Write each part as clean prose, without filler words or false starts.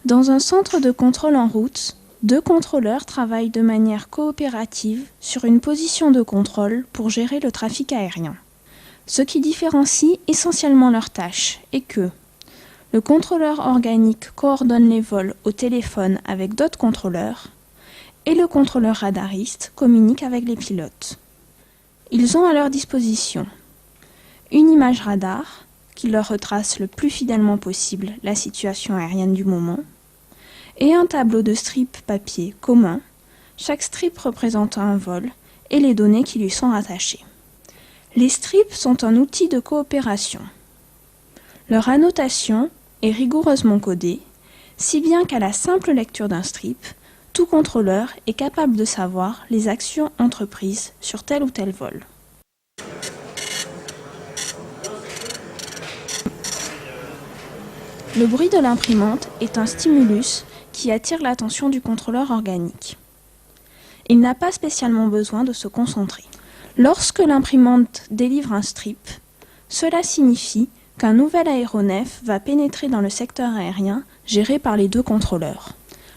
Dans un centre de contrôle en route, deux contrôleurs travaillent de manière coopérative sur une position de contrôle pour gérer le trafic aérien. Ce qui différencie essentiellement leurs tâches est que le contrôleur organique coordonne les vols au téléphone avec d'autres contrôleurs et le contrôleur radariste communique avec les pilotes. Ils ont à leur disposition une image radar qui leur retrace le plus fidèlement possible la situation aérienne du moment et un tableau de strips papier commun, chaque strip représentant un vol et les données qui lui sont rattachées. Les strips sont un outil de coopération. Leur annotation est rigoureusement codée, si bien qu'à la simple lecture d'un strip, tout contrôleur est capable de savoir les actions entreprises sur tel ou tel vol. Le bruit de l'imprimante est un stimulus qui attire l'attention du contrôleur organique. Il n'a pas spécialement besoin de se concentrer. Lorsque l'imprimante délivre un strip, cela signifie qu'un nouvel aéronef va pénétrer dans le secteur aérien géré par les deux contrôleurs.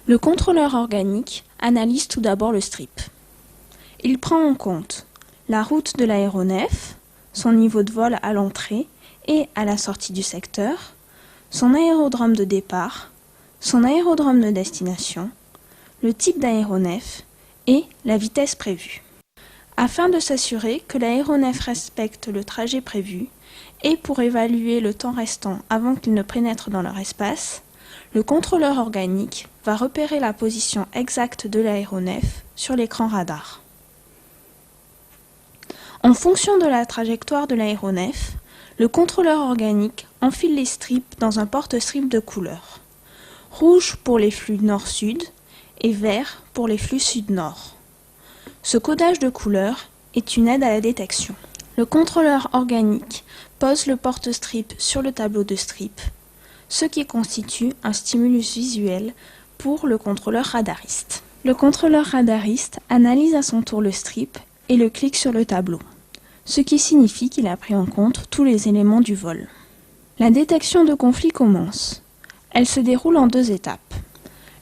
Le contrôleur organique analyse tout d'abord le strip. Il prend en compte la route de l'aéronef, son niveau de vol à l'entrée et à la sortie du secteur, son aérodrome de départ, son aérodrome de destination, le type d'aéronef et la vitesse prévue. Afin de s'assurer que l'aéronef respecte le trajet prévu et pour évaluer le temps restant avant qu'il ne pénètre dans leur espace, le contrôleur organique va repérer la position exacte de l'aéronef sur l'écran radar. En fonction de la trajectoire de l'aéronef, le contrôleur organique enfile les strips dans un porte-strip de couleur. Rouge pour les flux nord-sud et vert pour les flux sud-nord. Ce codage de couleurs est une aide à la détection. Le contrôleur organique pose le porte-strip sur le tableau de strip, ce qui constitue un stimulus visuel pour le contrôleur radariste. Le contrôleur radariste analyse à son tour le strip et le clique sur le tableau, ce qui signifie qu'il a pris en compte tous les éléments du vol. La détection de conflit commence. Elle se déroule en 2 étapes.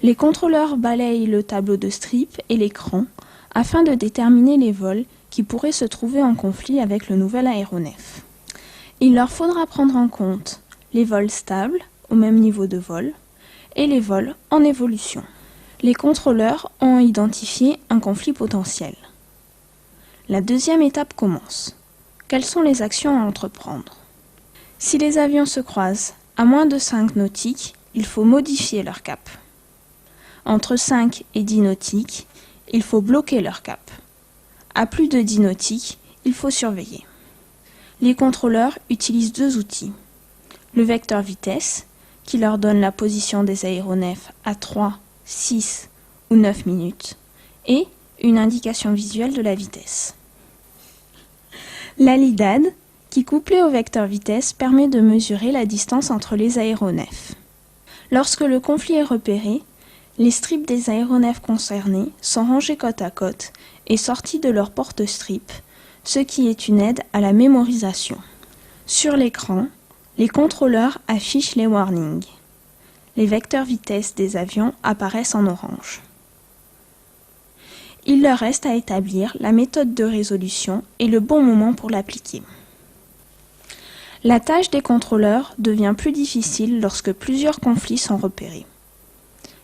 Les contrôleurs balayent le tableau de strip et l'écran afin de déterminer les vols qui pourraient se trouver en conflit avec le nouvel aéronef. Il leur faudra prendre en compte les vols stables, au même niveau de vol, et les vols en évolution. Les contrôleurs ont identifié un conflit potentiel. La 2e étape commence. Quelles sont les actions à entreprendre? Si les avions se croisent à moins de 5 nautiques, il faut modifier leur cap. Entre 5 et 10 nautiques, il faut bloquer leur cap. À plus de 10 nautiques, il faut surveiller. Les contrôleurs utilisent 2 outils. Le vecteur vitesse, qui leur donne la position des aéronefs à 3, 6 ou 9 minutes, et une indication visuelle de la vitesse. La LIDAD, qui couplée au vecteur vitesse permet de mesurer la distance entre les aéronefs. Lorsque le conflit est repéré, les strips des aéronefs concernés sont rangés côte à côte et sortis de leur porte-strip, ce qui est une aide à la mémorisation. Sur l'écran, les contrôleurs affichent les warnings. Les vecteurs vitesse des avions apparaissent en orange. Il leur reste à établir la méthode de résolution et le bon moment pour l'appliquer. La tâche des contrôleurs devient plus difficile lorsque plusieurs conflits sont repérés.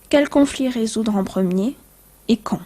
Quel conflit résoudre en premier et quand?